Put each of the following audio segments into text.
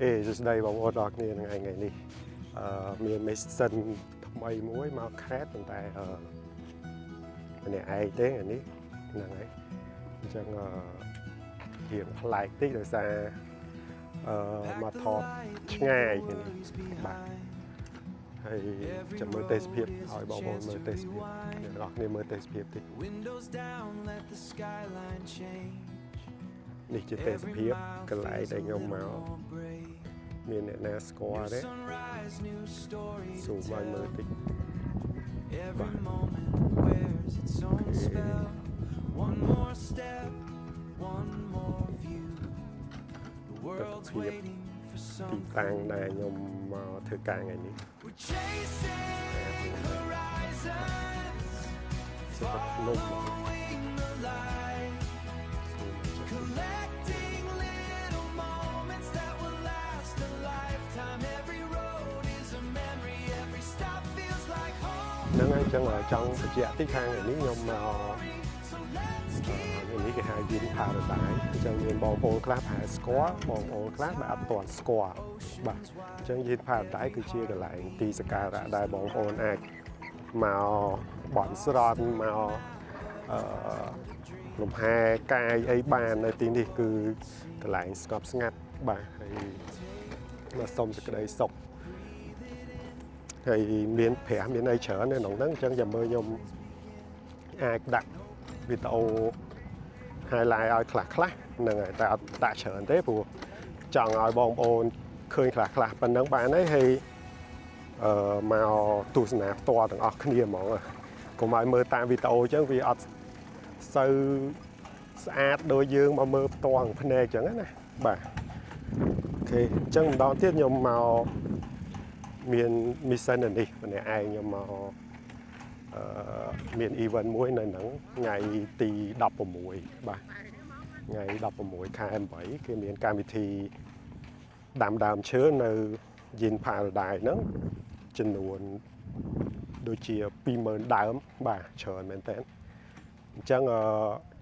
just đây bóng ô đọc này ngày ngày đi miền mấy sân mây muối màu khát tận tại này ai thế ngày ní là ấy chẳng hiện lại tí rồi xa mà thọt ngay cái này bạn hay chẳng mới test phiệp hỏi bảo bồn mới test phiệp để đọc nên mới test phiệp thì đi chỉ test phiệp cái lại để nhông máu miền này là score đấy dù mai mới tích tập phiệp thì tăng này nhông thư ca ngày ní sẽ tập nông nâng anh chẳng ở trong thực hiện tích thang này nếu nhom mà những cái hai viên thả được tải chẳng nhìn bóng ôn class hạ score bóng ôn class đã toàn score bà chẳng viên thả được tải cứ chia được lại tí sẽ cả đã đại bóng ôn ạc màu bọn slot màu lùm hai cai ấy bàn này tí đi cứ cái lại scope ngắt bà hay mà xong cái đấy sọc thì miền phẻ miền này trở nên nóng nắng chân dầm mơ nhom ai đặt vì tàu hai lại ai khạc khạc nâng người ta đã trở thế phù chọn ai bom ôn khơi khạc khạc phần nâng bạn ấy thì màu tụt nạp to từng ọc kia mỏng à còn mai mơ ta vì tàu chứ vì ọc sâu sát đôi dương mà mơ toàn phần này chẳng á nè bà ok chân đó tiết nhom màu miền mission này đi này ai nhưng mà miền event muối này nắng ngày tì đập vào mũi bà ngày đập vào mũi KM7 cái miền cam thì đàm chứa nơi nhìn phà đài nó trên nguồn đôi chia pimer đám bà chờ mến tên chẳng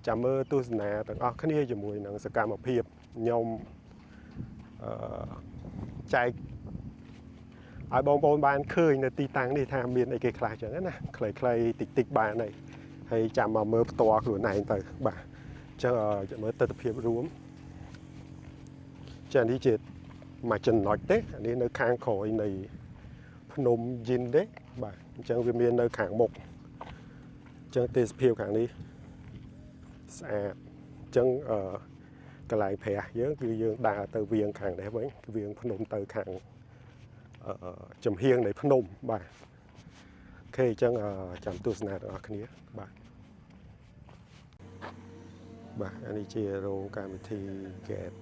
chạm mơ tu nè tầng cái này cho mùi nắng sẽ cam một hiệp nhom chạy ai bóng bóng bàn khơi là tí tăng đi tham miền này cái khá chẳng hết nè khơi tịch bàn này hay chạm mà mơ to của này tới bà cho mới tập hiệp rúm chẳng đi chết mà chân nói tết đi nơi khang khỏi này nôm dinh đấy bà chẳng vì miền nơi kháng mục chẳng tết hiệp kháng đi xa chẳng cái lại phè nhớ cứ dương đà từ viên kháng đấy với cái viên nôm từ kháng chấm hiên để phân nôm bà khi chẳng chấm tu sna đó cái này bà anh đi chia rô cam thì kẹt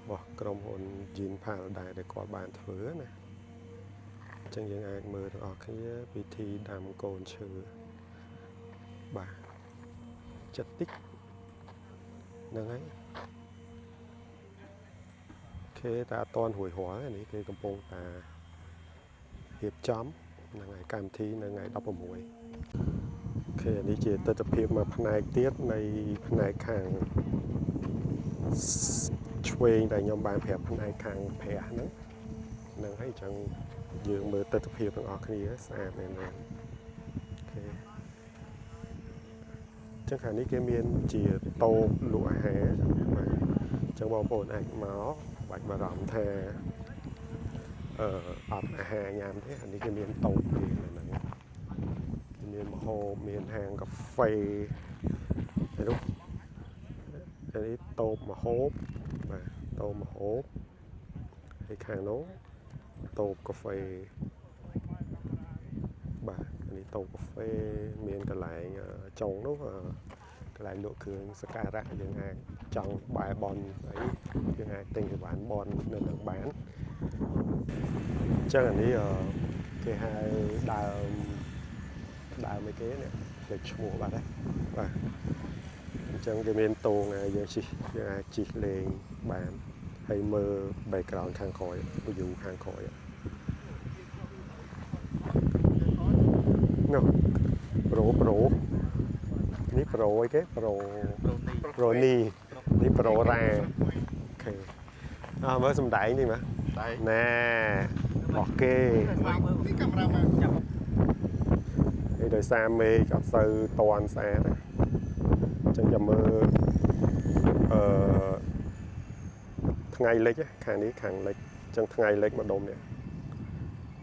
bỏ cầm hồn jean pha đài để có bàn thử này chẳng những ai mơ ở cái vị thi đàm cồn trừ bà chất tích nâng ấy cái ta toàn hồi hóa này cái cầm bông ta hiệp chấm là ngày cam thi là ngày đọc vào mũi khi đi chỉ tập hiệp mà phần này tiết này phần này càng chơi tại nhóm bạn phép phần này càng phẻ nữa nâng hay chẳng dường mới tập hiệp bằng ở kia xa này nè chẳng hạn như cái miền chỉ tô lụa hè mà chẳng bao bồn ảnh máu bạch và rộng thề ập hà nhàm thế anh đi cái miền tàu thì là nè cái miền hồ miền hàng cà phê thấy đúng cái đi tôm mà hốp mà tôm mà hốp hay khang nấu tôm cà phê bà cái đi tôm cà phê miền còn lại trồng nó cái lại lụa cường sky ra những hàng trong bài bon ấy những hàng tình bán bon nên được bán chắc là đi cái hai đào mấy cái này để mua bà đấy và trong cái miền tù này giờ chỉ lên bán hay mơ background khang khỏi ví dụ khang khỏi no pro ní pro ni ní pro ra ok mới xong đẩy đi mà đấy nè ok cái camera mà đi đời xa mê có sư toàn xa đó chẳng chầm mơ ngày lịch á khang ní khang lịch chẳng ngày lịch mà đồn nè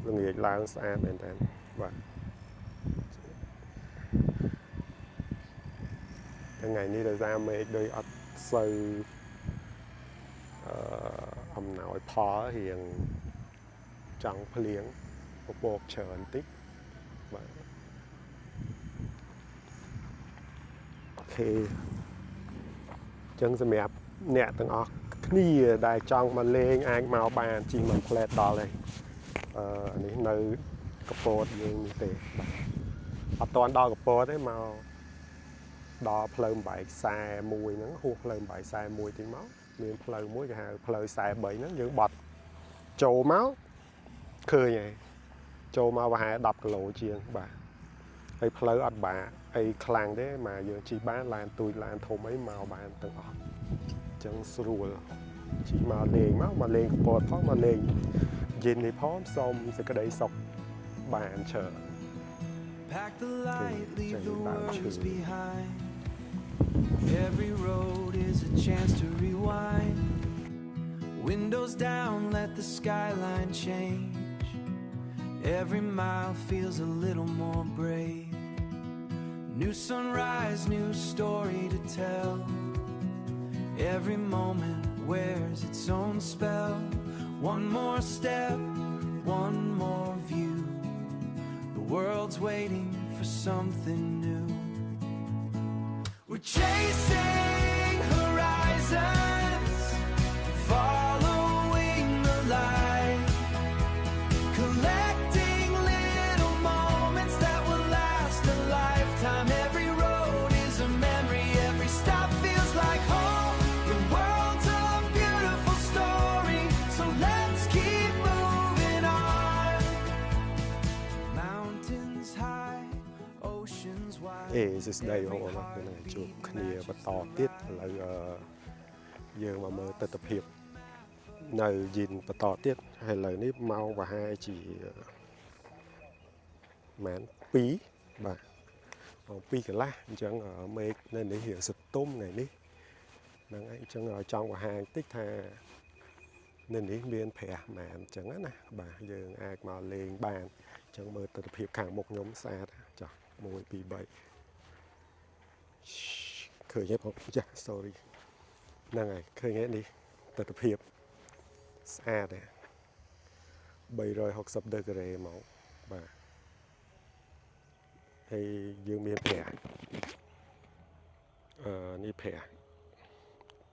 rồi nghỉ lao xa bên tên và cái ngày ní đời xa mê đôi ắt sư âm nào phó hiện trong phliếng một bộ chờ anh tích và ok chân sẽ mẹp nè từng ọc kia đại trong mà lên anh màu bàn chỉ mà plét đó này này nơi cặp bột như thế ở toàn đo cặp bột đấy màu đo phơi bảy xài mùi nó hút phơi bảy xài mùi tiếng máu miền phơi muối cái hàng phơi xài bảy nó những bọt trầu máu khơi này trầu máu và hai đập cái lỗ chiên bà ai phơi ăn bà ai khang đấy mà giờ chỉ bán làm tôi làm thầu mấy màu bàn từng ọc chân sủi chỉ mà lên máu mà lên bột phó mà lên nhìn thì phó xong sẽ cái đấy sọc bàn chờ Pack the light, leave the worries behind. Every road is a chance to rewind. Windows down, let the skyline change. Every mile feels a little more brave. New sunrise, new story to tell. Every moment wears its own spell. One more step, one more view. The world's waiting for something new. We're chasing horizons, following the light, collecting little moments that will last a lifetime. Every road is a memory, every stop feels like home. The world's a beautiful story, so let's keep moving on. Mountains high, oceans wide. សួស្តីបងប្អូនខ្ញុំជួបគ្នាបន្តទៀតឥឡូវយើងមកមើលទស្សនភាពនៅយីនបន្តទៀតហើយឥឡូវនេះម៉ោងប្រហែលជាម៉ាន2បាទម៉ោង2កន្លះអញ្ចឹងមេឃនៅនេះរៀងស្ទុំថ្ងៃនេះហ្នឹងហើយអញ្ចឹងចង់បង្ហាញតិចថានៅនេះមានប្រះម៉ានអញ្ចឹងណាបាទយើងអាចមកលេងបានអញ្ចឹងមើលទស្សនភាពខាងមុខខ្ញុំស្អាតចុះ1 2 3ឃើញទេបងចាស់ sorry ហ្នឹងហើយឃើញទេនេះទស្សនភាពស្អាតទេ360ដឺក្រេមកបាទហើយយើងមានព្រះនេះព្រះ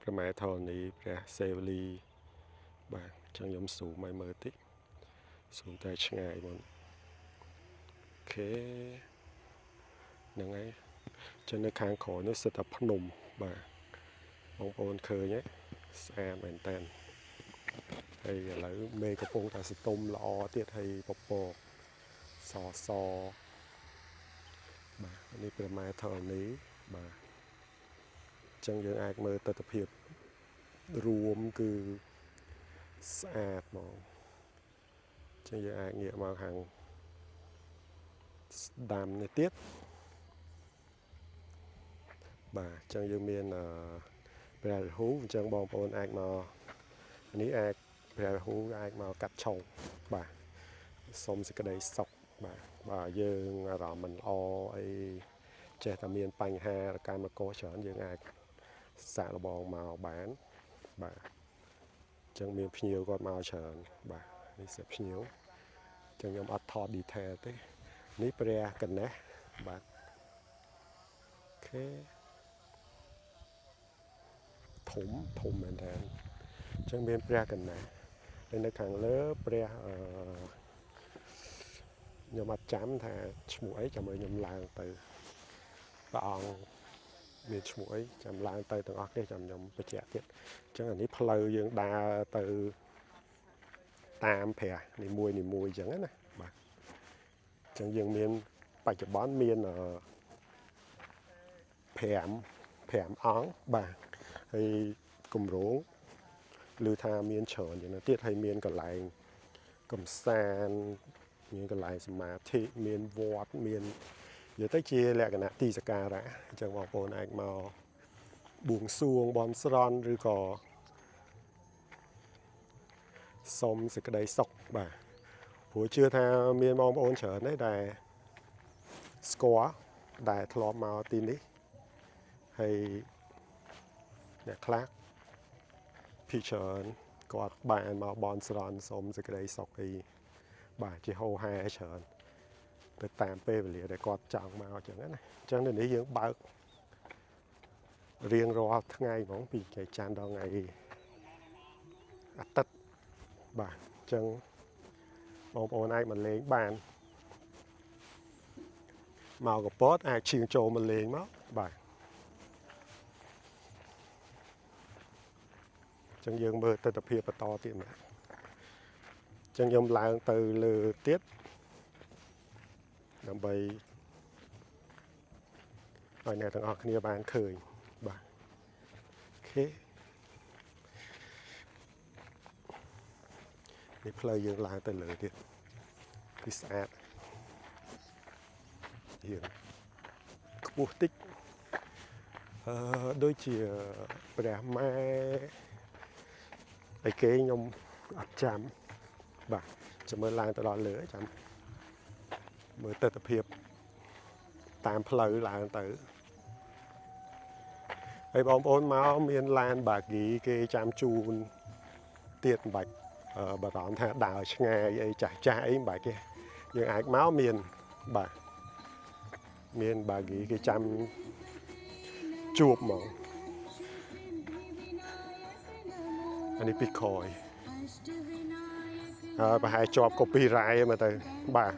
ប្រម៉ែធរណីព្រះសេវលីបាទអញ្ចឹងខ្ញុំស៊ូមឲ្យមើលតិចស៊ូតែឆ្ងាយមកអូខេហ្នឹងហើយចឹងនៅខាងក្រោយនេះសិតតែភ្នំបាទបងប្អូនឃើញទេស្អាតមែនតើហើយឥឡូវមេឃកំពុងតែស្ទុំល្អទៀតហើយពពកសសបាទនេះព្រះម៉ែធរណីបាទអញ្ចឹងយើងអាចមើលទស្សនភាពរួមគឺស្អាតហ្មងអញ្ចឹងយើងអាចងាកមកខាងស្ដាំនេះទៀតបាទអញ្ចឹងយើងមានព្រះរាហូអញ្ចឹងបងប្អូនអាចមកនេះអាចព្រះរាហូអាចមកកាត់ឆុងបាទសុំសេចក្តីសុខបាទបើយើងអារម្មណ៍មិនល្អអីចេះតែមានបញ្ហាកម្មករច្រើនយើងអាចសាកល្បងមកបានបាទអញ្ចឹងមានភ្ញៀវគាត់មកច្រើនបាទនេះសិបភ្ញៀវអញ្ចឹងខ្ញុំអត់ថត detail ទេនេះព្រះកណេះបាទអូខេធំមែនតើអញ្ចឹងមានព្រះកណេះហើយនៅខាងលើព្រះខ្ញុំអត់ចាំថាឈ្មោះអីចាំឲ្យខ្ញុំឡើងទៅព្រះអង្គមានឈ្មោះអីចាំឡើងទៅទាំងអស់គ្នាចាំខ្ញុំបញ្ជាក់ទៀតអញ្ចឹងអានេះផ្លូវយើងដើរទៅតាមព្រះនីមួយអញ្ចឹងណាបាទអញ្ចឹងយើងមានបច្ចុប្បន្នមាន5អង្គបាទហើយគម្រោង ឬថាមានច្រើនយ៉ាងណាទៀតហើយមានកន្លែងកំសាន្តមានកន្លែងសមាធិមានវត្តមាននិយាយទៅជាលក្ខណៈទីសក្ការៈអញ្ចឹងបងប្អូនអាចមកបួងសួងបន់ស្រន់ឬក៏សុំសេចក្តីសុខបាទព្រោះជឿថាមានបងប្អូនច្រើនដែរដែលស្គាល់ដែលធ្លាប់មកទីនេះហើយអ្នកខ្លះភិកច្រើនគាត់បានមកបន់ស្រន់សុំសេចក្តីសុខអីបាទជាហោហែច្រើនទៅតាមពេលវេលាដែលគាត់ចង់មកអញ្ចឹងណាអញ្ចឹងនៅនេះយើងបើករៀងរាល់ថ្ងៃហ្មងពីថ្ងៃច័ន្ទដល់ថ្ងៃអាទិត្យបាទអញ្ចឹងបងប្អូនអាចមកលេងបានមកកពតអាចឈៀងចូលមកលេងមកបាទអញ្ចឹងយើងមើលទស្សនវិជ្ជាបន្តទៀតណាអញ្ចឹងខ្ញុំឡើងទៅលើទៀតដើម្បីឲ្យអ្នកទាំងអស់គ្នាបានឃើញបាទអូខេនេះផ្លូវយើងឡើងទៅលើទៀតគឺស្អាតយើងខ្ពស់តិចដូចជាព្រះម៉ែអីគេខ្ញុំអត់ចាំបាទចាំមើលឡើងទៅដល់លើចាំមើលទស្សនវិជ្ជាតាមផ្លូវឡើងទៅហើយបងប្អូនមកមានឡានបាគីគេចាំជូនទៀតមិនបាច់បារម្ភថាដើរឆ្ងាយអីចាស់ចាស់អីមិនបាច់ទេយើងអាចមកមានបាទមានបាគីគេចាំជួបហ្មងអានេះពីក្រោយប្រហែលជាប់ copyright មកទៅបាទ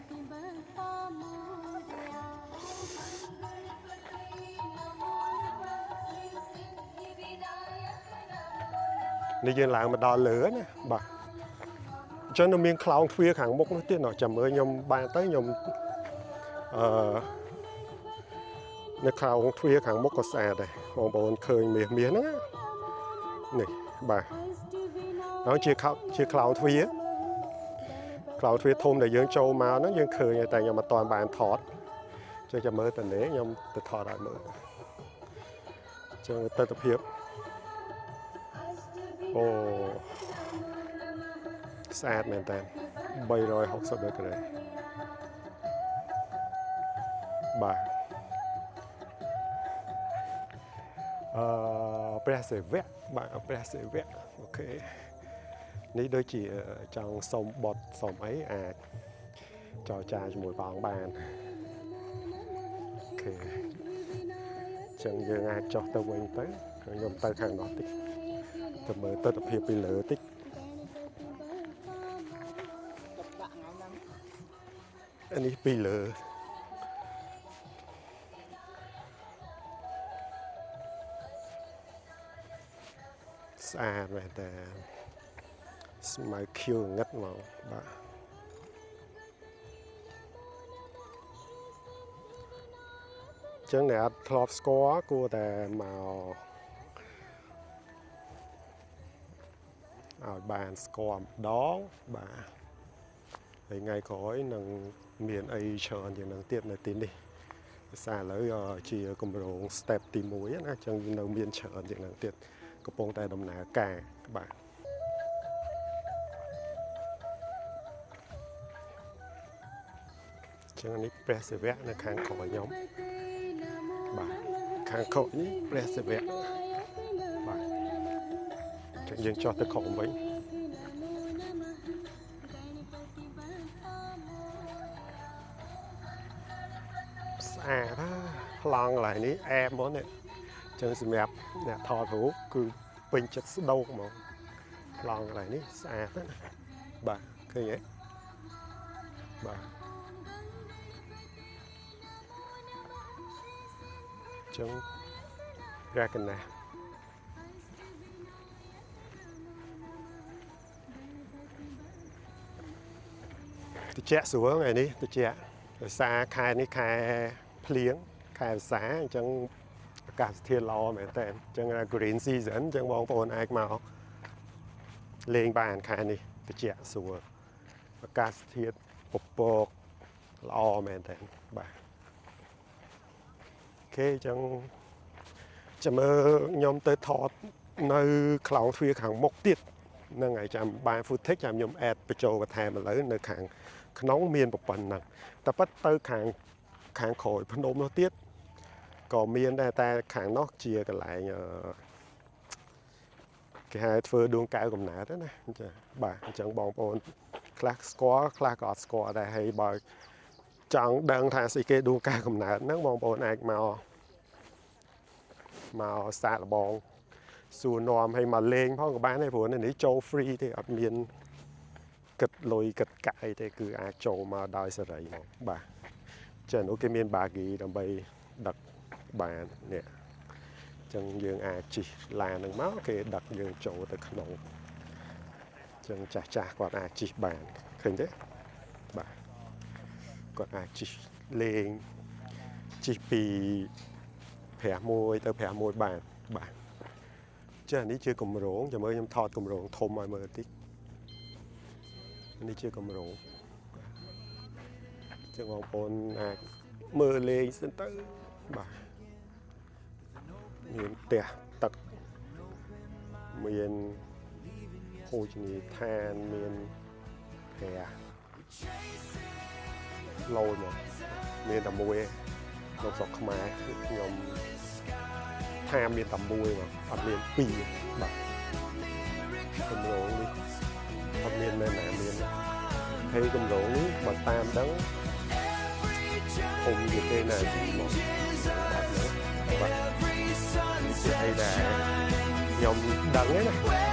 នេះយើងឡើងមកដល់លើណាបាទអញ្ចឹងនៅមានខ្លោងទ្វារខាងមុខនោះទៀតចាំមើលខ្ញុំបានទៅខ្ញុំនៅខ្លោងទ្វារខាងមុខក៏ស្អាតដែរបងប្អូនឃើញមាសហ្នឹងនេះបាទហើយជាខ្លោងទ្វារធំដែលយើងចូលមកហ្នឹងយើងឃើញតែខ្ញុំអត់ទាន់បានថតចឹងចាំមើលតនេះខ្ញុំទៅថតឲ្យមើលចឹងទស្សនវិជ្ជាអូស្អាតមែនតើ360ដឺក្រេបាទព្រះសិវៈបាទព្រះសិវៈអូខេនេះដូចជាចង់សុំបត់សុំអីអាចចរចាជាមួយព្រះអង្គបានអូខេចឹងយើងអាចចុះទៅវិញទៅខ្ញុំទៅខាងនោះតិចទៅមើលទស្សនវិជ្ជាពីលើតិចអានេះពីលើស្អាតមែនតើស្មៅខៀវងឹតមកបាទចឹងអ្នកអត់ធ្លាប់ស្គាល់គួរតែមកឲ្យបានស្គាល់ម្ដងបាទហើយថ្ងៃក្រោយនឹងមានអីច្រើនជាងនឹងទៀតនៅទីនេះភាសាឥឡូវជាគម្រោង step ទី1ណាអញ្ចឹងនៅមានច្រើនជាងនឹងទៀតកំពុងតែដំណើរការបាទចឹងនេះព្រះសិវៈនៅខាងក្រោយខ្ញុំបាទខាងក្រោយនេះព្រះសិវៈបាទចឹងយើងចុះទៅក្រោមវិញស្អាតណាប្លង់កន្លែងនេះអែបហ្មងនេះចឹងសម្រាប់អ្នកថតរូបគឺពេញចិត្តស្ដោកហ្មងប្លង់កន្លែងនេះស្អាតណាបាទឃើញទេបាទចឹងព្រះកណាតិចស្រួលថ្ងៃនេះតិចដោយសារខែនេះខែភ្លៀងខែវស្សាអញ្ចឹងអាកាសធាតុល្អមែនតើអញ្ចឹង green season អញ្ចឹងបងប្អូនអាចមក លេងបានខែនេះត្រជាក់ស្រួលអាកាសធាតុពពកល្អមែនតើបាទអូខេអញ្ចឹងចាំមើលខ្ញុំទៅថតនៅខ្លោងទ្វារខាងមុខទៀតហ្នឹងហើយចាំបាន footage ចាំខ្ញុំ add បញ្ចូលបន្ថែមឥឡូវនៅខាងក្នុងមានប្រព័ន្ធហ្នឹងតែប៉ិតទៅខាងក្រោយភ្នំនោះទៀតក៏មានដែរតែខាងនោះជាកន្លែងគេហៅធ្វើដួងកែវកំណើតណាចាបាទអញ្ចឹងបងប្អូនខ្លះស្គាល់ខ្លះក៏អត់ស្គាល់ដែរហើយបើចង់ដឹងថាស្អីគេដួងកែវកំណើតហ្នឹងបងប្អូនអាចមកសាកល្បងសួរនាំឲ្យមកលេងផងក៏បានដែរព្រោះនេះចូល free ទេអត់មានគិតលុយគិតកាយទេគឺអាចចូលមកដោយសេរីមកបាទចឹងនោះគេមាន baggy ដើម្បីដឹកបាននេះចឹងយើងអាចជិះឡានហ្នឹងមកគេដឹកយើងចូលទៅក្នុងចឹងចាស់គាត់អាចជិះបានឃើញទេបាទគាត់អាចជិះលេងជិះពី5-1ទៅ5-1បានបាទចានេះជាគម្រោងចាំមើលខ្ញុំថតគម្រោងធំឲ្យមើលតិចនេះជាគម្រោងចឹងបងប្អូនអាចមើលលេងសិនទៅបាទមានផ្ទះទឹកមានភោជនីយដ្ឋានមានផ្ទះឡូនមានតែមួយក្នុងស្រុកខ្មែរខ្ញុំថាមានតែមួយមកអត់មានពីរបាទគម្រោងនេះអត់មានមែនណាមានហើយគម្រោងនេះបើតាមដឹងខ្ញុំនិយាយទេណាមកបាទបាទនិយាយដែរខ្ញុំដឹងទេណា